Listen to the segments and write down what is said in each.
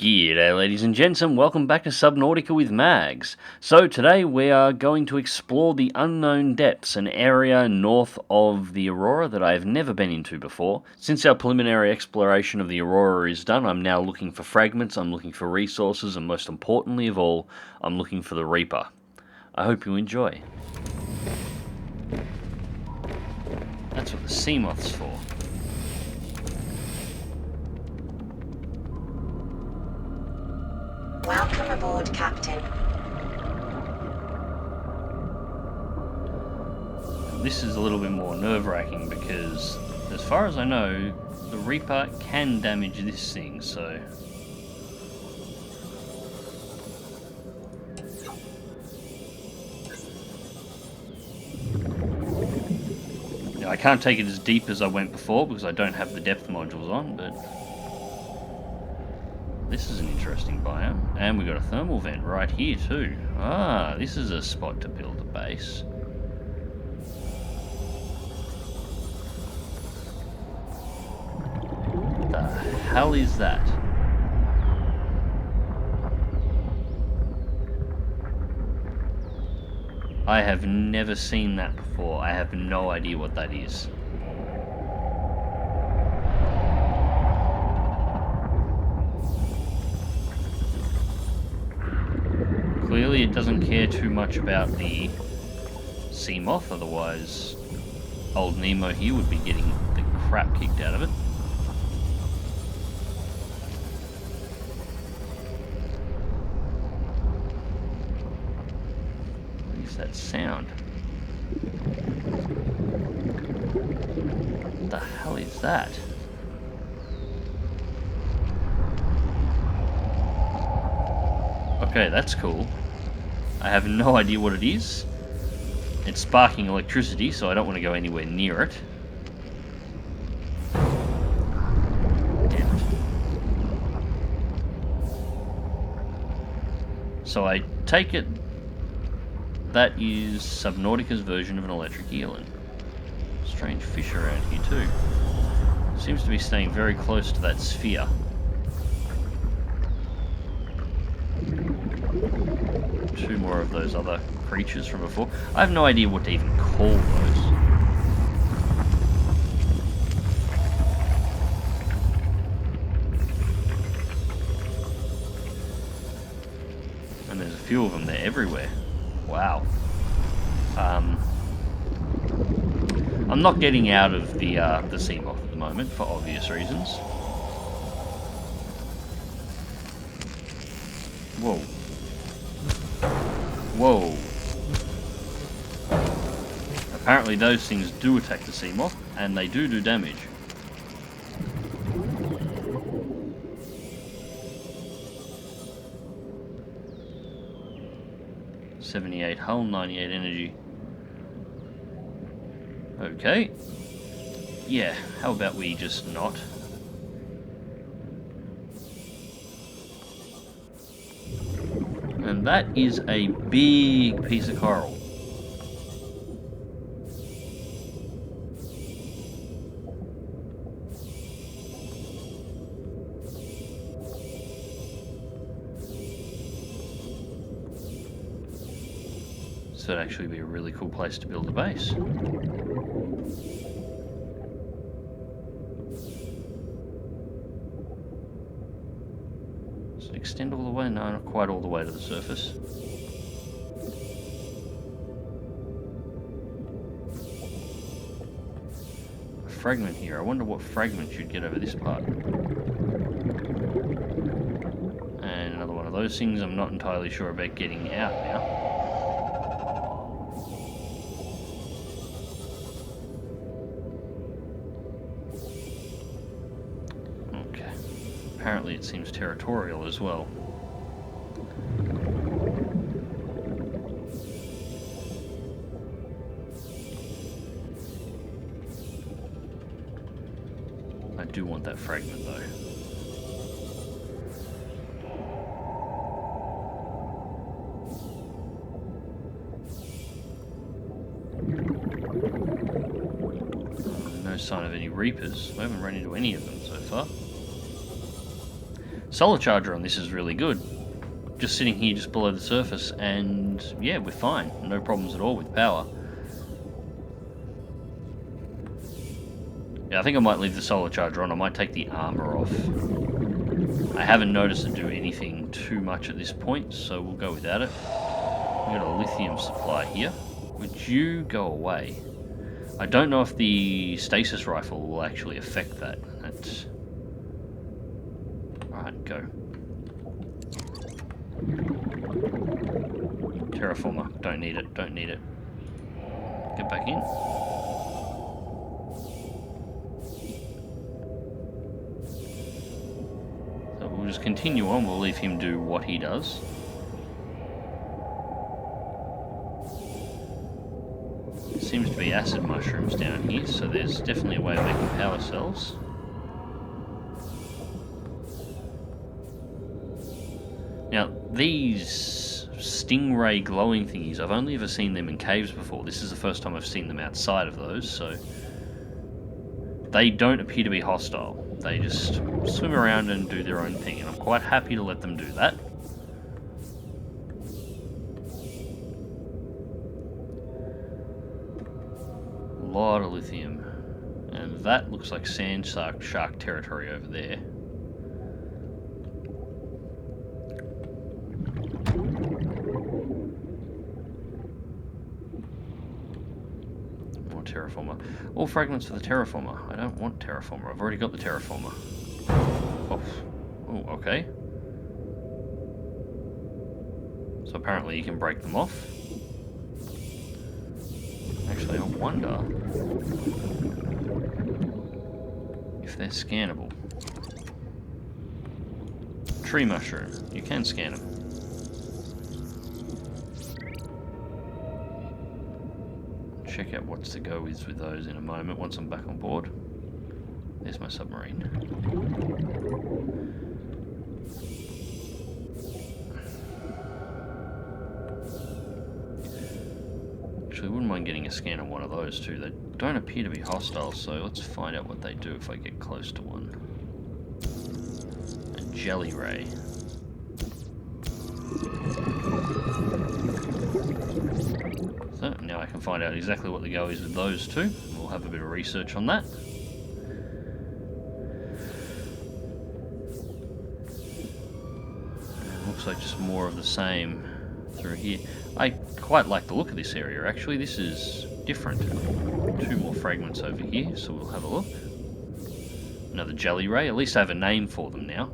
G'day ladies and gents, and welcome back to Subnautica with Mags. So today we are going to explore the unknown depths, an area north of the Aurora that I have never been into before. Since our preliminary exploration of the Aurora is done, I'm now looking for fragments, I'm looking for resources, and most importantly of all, I'm looking for the Reaper. I hope you enjoy. That's what the sea moth's for. Welcome aboard, Captain. This is a little bit more nerve-wracking because, as far as I know, the Reaper can damage this thing, so... Now, I can't take it as deep as I went before because I don't have the depth modules on, but... This is an interesting biome. And we've got a thermal vent right here too. Ah, this is a spot to build a base. What the hell is that? I have never seen that before. I have no idea what that is. Clearly it doesn't care too much about the sea moth, otherwise old Nemo here would be getting the crap kicked out of it. What is that sound? What the hell is that? Okay, that's cool. I have no idea what it is. It's sparking electricity, so I don't want to go anywhere near it. Damn it. So I take it that is Subnautica's version of an electric eland. Strange fish around here too. Seems to be staying very close to that sphere. Two more of those other creatures from before. I have no idea what to even call those. And there's a few of them, they're everywhere. Wow. I'm not getting out of the sea moth at the moment for obvious reasons. Whoa. Whoa. Apparently those things do attack the sea moth, and they do damage. $78 hull, 98 energy. Okay. Yeah, how about we just not? And that is a big piece of coral. So it'd actually be a really cool place to build a base. Extend all the way? No, not quite all the way to the surface. A fragment here. I wonder what fragment you'd get over this part. And another one of those things. I'm not entirely sure about getting out now. Apparently it seems territorial as well. I do want that fragment though. No sign of any reapers. I haven't run into any of them so far. Solar charger on this is really good. Just sitting here just below the surface, and yeah, we're fine. No problems at all with power. Yeah, I think I might leave the solar charger on. I might take the armor off. I haven't noticed it do anything too much at this point, so we'll go without it. We've got a lithium supply here. Would you go away? I don't know if the stasis rifle will actually affect that. That's... Alright, go. Terraformer. Don't need it. Don't need it. Get back in. So we'll just continue on. We'll leave him do what he does. Seems to be acid mushrooms down here, so there's definitely a way of making power cells. Now, these stingray glowing thingies, I've only ever seen them in caves before. This is the first time I've seen them outside of those, so they don't appear to be hostile. They just swim around and do their own thing, and I'm quite happy to let them do that. A lot of lithium, and that looks like sand shark territory over there. More terraformer. All fragments for the terraformer. I don't want terraformer. I've already got the terraformer. Oh, okay. So apparently you can break them off. Actually, I wonder if they're scannable. Tree mushroom. You can scan them. Check out what's to go with those in a moment once I'm back on board. There's my submarine. Actually, wouldn't mind getting a scan on one of those too. They don't appear to be hostile, so let's find out what they do if I get close to one. A jelly ray. So now I can find out exactly what the go is with those two. We'll have a bit of research on that. Looks like just more of the same through here. I quite like the look of this area actually. This is different. 2 more fragments over here, so we'll have a look. Another jelly ray. At least I have a name for them now.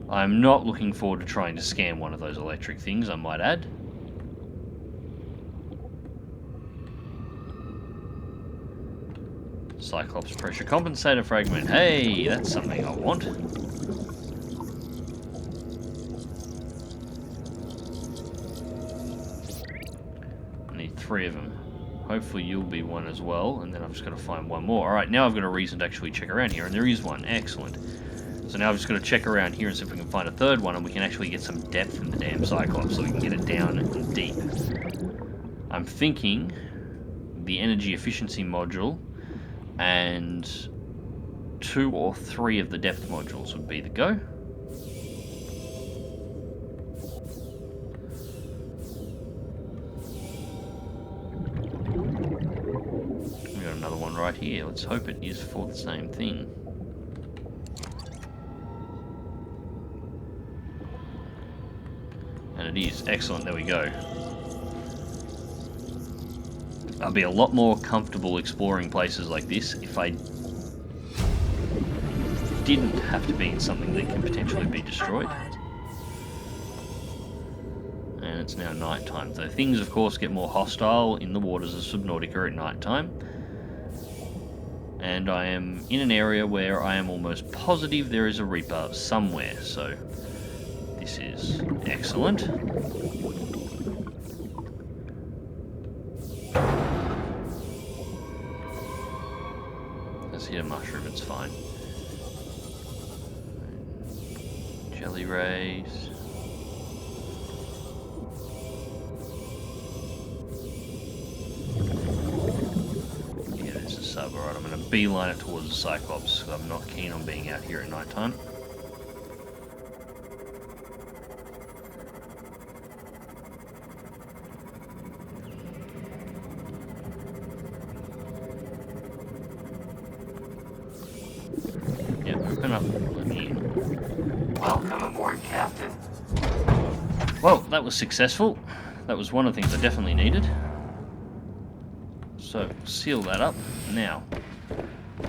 I'm not looking forward to trying to scan one of those electric things, I might add. Cyclops pressure compensator fragment. Hey, that's something I want. I need 3 of them. Hopefully you'll be one as well, and then I've just got to find one more. Alright, now I've got a reason to actually check around here, and there is one. Excellent. So now I've just got to check around here and see if we can find a 3rd one, and we can actually get some depth in the damn Cyclops so we can get it down and deep. I'm thinking the energy efficiency module and 2 or 3 of the depth modules would be the go. We got another one right here. Let's hope it is for the same thing. And it is. Excellent. There we go. I'll be a lot more comfortable exploring places like this if I didn't have to be in something that can potentially be destroyed. And it's now night time. So things, of course, get more hostile in the waters of Subnautica at night time. And I am in an area where I am almost positive there is a Reaper somewhere. So this is excellent. Let's hit a mushroom, it's fine. Jelly rays. Yeah, there's a sub. Alright, I'm going to beeline it towards the Cyclops because I'm not keen on being out here at night time. up. Let me in. Welcome aboard, Captain. Well, that was successful. That was one of the things I definitely needed. So, seal that up. Now,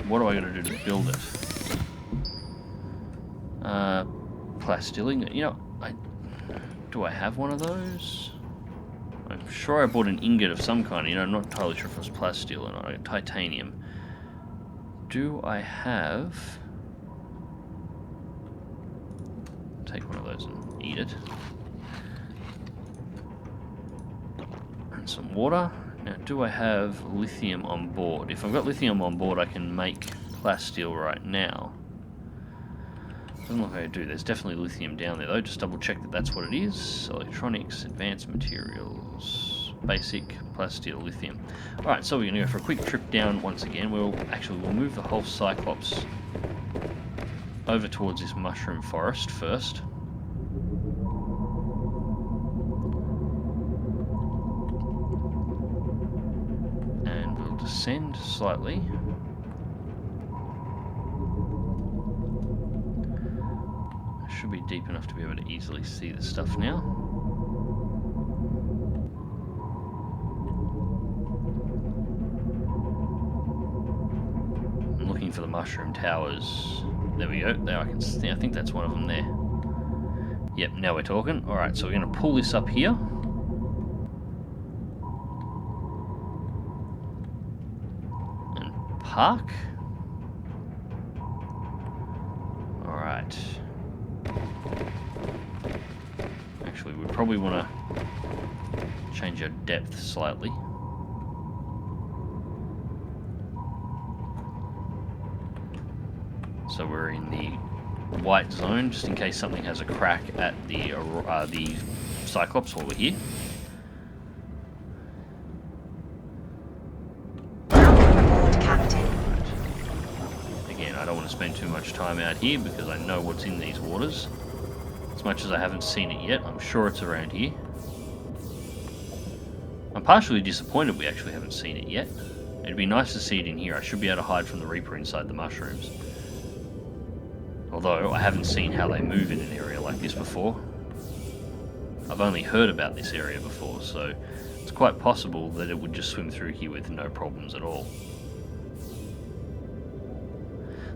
what do I got to do to build it? Plastilling. You know, do I have one of those? I'm sure I bought an ingot of some kind. You know, I'm not entirely sure if it was plasteel or not. Titanium. Do I have... Take one of those and eat it. And some water. Now, do I have lithium on board? If I've got lithium on board, I can make plasteel right now. Doesn't look like I do. There's definitely lithium down there, though. Just double check that that's what it is. Electronics, advanced materials, basic, plasteel, lithium. Alright, so we're going to go for a quick trip down once again. We'll move the whole Cyclops over towards this mushroom forest first. And we'll descend slightly. Should be deep enough to be able to easily see the stuff now. I'm looking for the mushroom towers. There we go. There I can see. I think that's one of them there. Yep, now we're talking. Alright, so we're going to pull this up here. And park. Alright. Actually, we probably want to change our depth slightly. So we're in the white zone, just in case something has a crack at the Cyclops while we're here. Welcome aboard, Captain. Again, I don't want to spend too much time out here because I know what's in these waters. As much as I haven't seen it yet, I'm sure it's around here. I'm partially disappointed we actually haven't seen it yet. It'd be nice to see it in here. I should be able to hide from the Reaper inside the mushrooms. Although, I haven't seen how they move in an area like this before. I've only heard about this area before, so it's quite possible that it would just swim through here with no problems at all.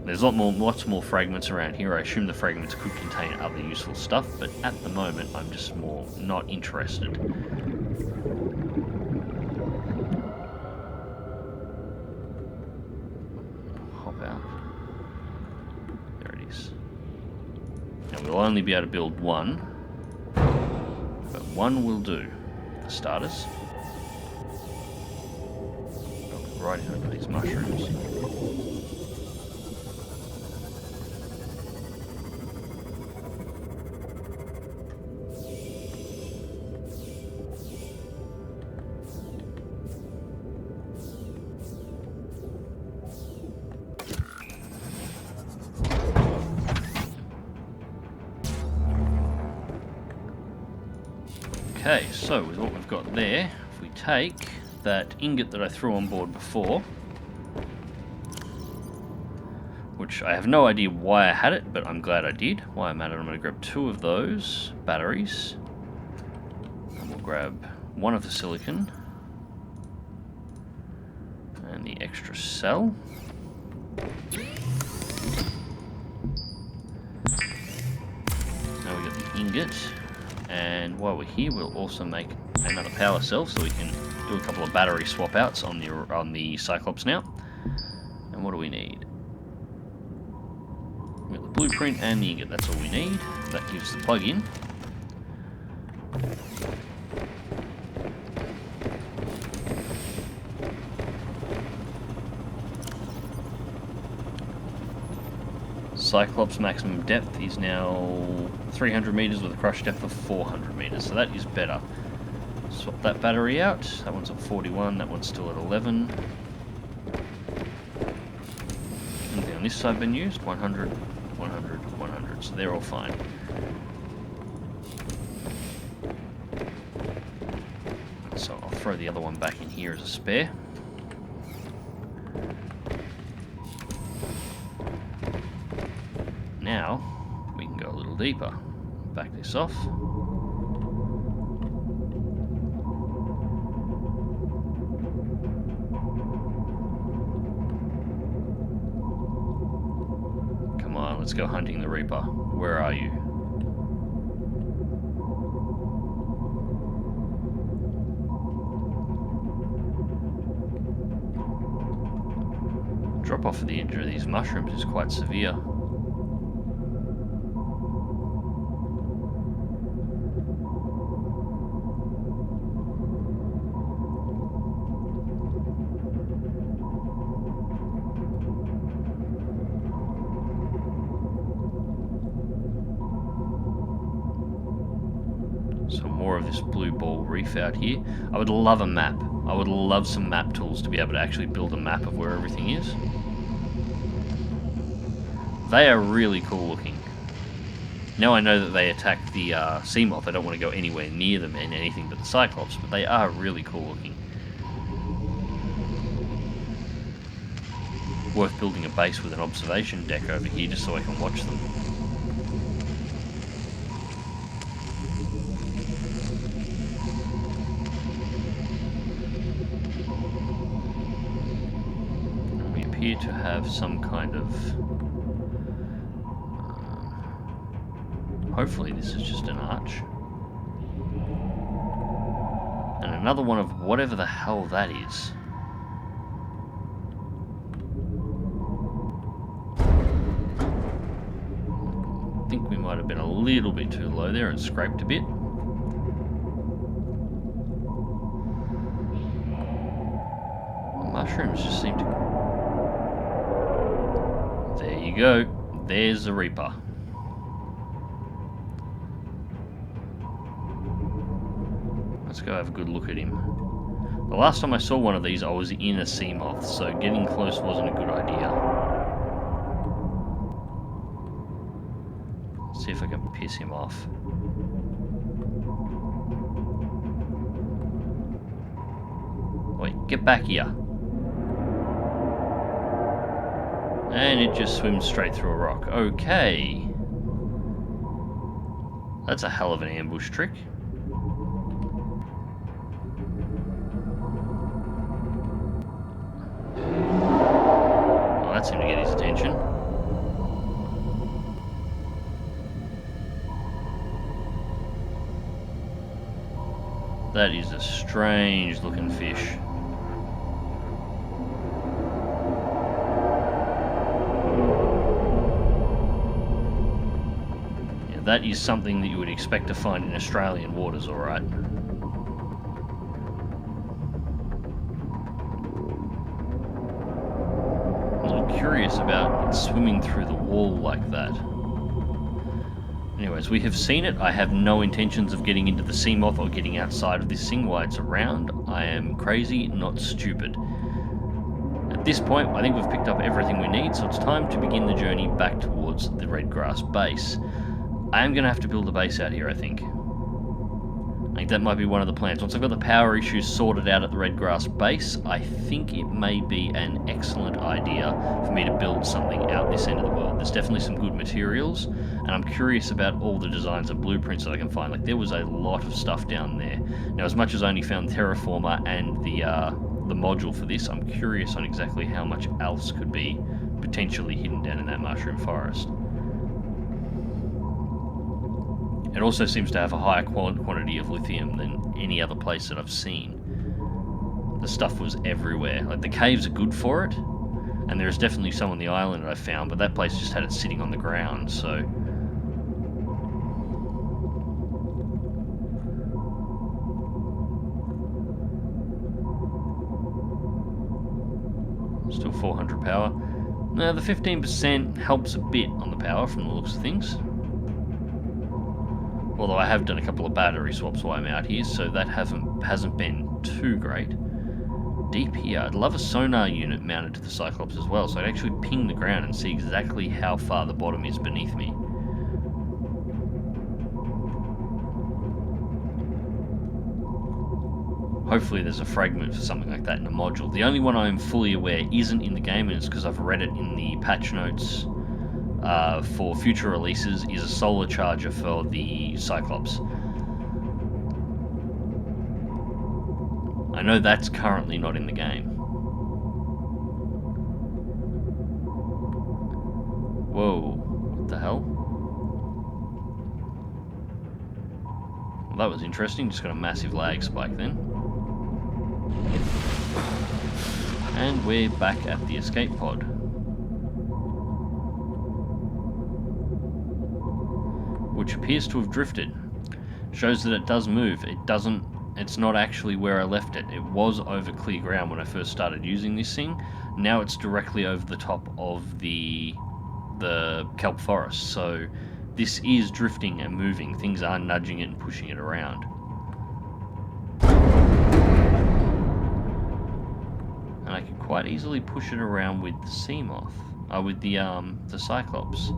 There's lots more fragments around here. I assume the fragments could contain other useful stuff, but at the moment I'm just more not interested. Hop out. There it is. Now we'll only be able to build one, but one will do for starters. Right over these mushrooms. Okay, so with what we've got there, if we take that ingot that I threw on board before, which I have no idea why I had it, but I'm glad I did. Why I'm at it, I'm going to grab 2 of those batteries, and we'll grab 1 of the silicon, and the extra cell. Now we got the ingot. And while we're here, we'll also make another power cell so we can do a couple of battery swap outs on the Cyclops now. And what do we need? We've got the blueprint and the ingot, that's all we need. That gives the plug-in. Cyclops maximum depth is now 300 meters with a crush depth of 400 meters, so that is better. Swap that battery out. That one's at 41, that one's still at 11. Anything on this side been used? 100, 100, 100, so they're all fine. So I'll throw the other one back in here as a spare. now we can go a little deeper. Back this off. Come on, let's go hunting the Reaper. Where are you? Drop off of the edge of these mushrooms is quite severe. So more of this blue ball reef out here. I would love a map. I would love some map tools to be able to actually build a map of where everything is. They are really cool looking. Now I know that they attack the sea moth. I don't want to go anywhere near them in anything but the Cyclops, but they are really cool looking. Worth building a base with an observation deck over here just so I can watch them. And we appear to have some kind of... hopefully this is just an arch. And another one of whatever the hell that is. I think we might have been a little bit too low there and scraped a bit. The mushrooms just seem to... There you go. There's the Reaper. Let's go have a good look at him. The last time I saw one of these, I was in a sea moth, so getting close wasn't a good idea. Let's see if I can piss him off. Wait, get back here. And it just swims straight through a rock. Okay. That's a hell of an ambush trick. That seemed to get his attention. That is a strange looking fish. Yeah, that is something that you would expect to find in Australian waters, alright. Curious about it swimming through the wall like that. Anyways, we have seen it. I have no intentions of getting into the sea moth or getting outside of this thing while it's around. I am crazy, not stupid. At this point, I think we've picked up everything we need, so it's time to begin the journey back towards the red grass base. I am going to have to build a base out here, I think. I think that might be one of the plans. Once I've got the power issues sorted out at the red grass base, I think it may be an excellent idea for me to build something out this end of the world. There's definitely some good materials, and I'm curious about all the designs and blueprints that I can find. Like, there was a lot of stuff down there. Now, as much as I only found Terraformer and the module for this, I'm curious on exactly how much else could be potentially hidden down in that mushroom forest. It also seems to have a higher quantity of lithium than any other place that I've seen. The stuff was everywhere. Like, the caves are good for it, and there's definitely some on the island that I found, but that place just had it sitting on the ground, so... Still 400 power. Now, the 15% helps a bit on the power from the looks of things. Although I have done a couple of battery swaps while I'm out here, so that hasn't been too great. Deep here, I'd love a sonar unit mounted to the Cyclops as well, so I'd actually ping the ground and see exactly how far the bottom is beneath me. Hopefully there's a fragment for something like that in a module. The only one I'm fully aware isn't in the game, and it's because I've read it in the patch notes for future releases is a solar charger for the Cyclops. I know that's currently not in the game. Whoa, what the hell? Well, that was interesting, just got a massive lag spike then. And we're back at the escape pod. Which appears to have drifted. Shows that it does move. It's not actually where I left it. It was over clear ground when I first started using this thing. Now it's directly over the top of the kelp forest. So this is drifting and moving. Things are nudging it and pushing it around. And I could quite easily push it around with the sea moth. With the Cyclops.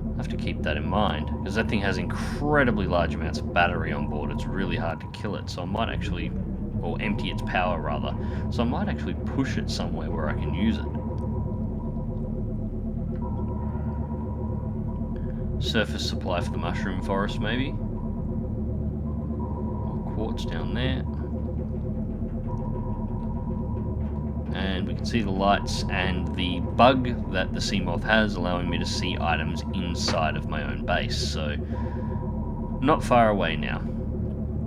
I have to keep that in mind, because that thing has incredibly large amounts of battery on board. It's really hard to kill it, so I might actually, or empty its power rather, so I might actually push it somewhere where I can use it. Surface supply for the mushroom forest maybe. More quartz down there. And we can see the lights and the bug that the sea moth has, allowing me to see items inside of my own base, so not far away now.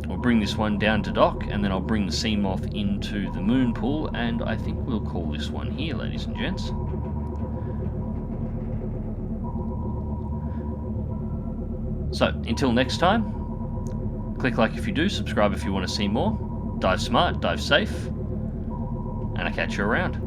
We'll bring this one down to dock, and then I'll bring the sea moth into the moon pool, and I think we'll call this one here, ladies and gents. So, until next time, click like if you do, subscribe if you want to see more, dive smart, dive safe, and I'll catch you around.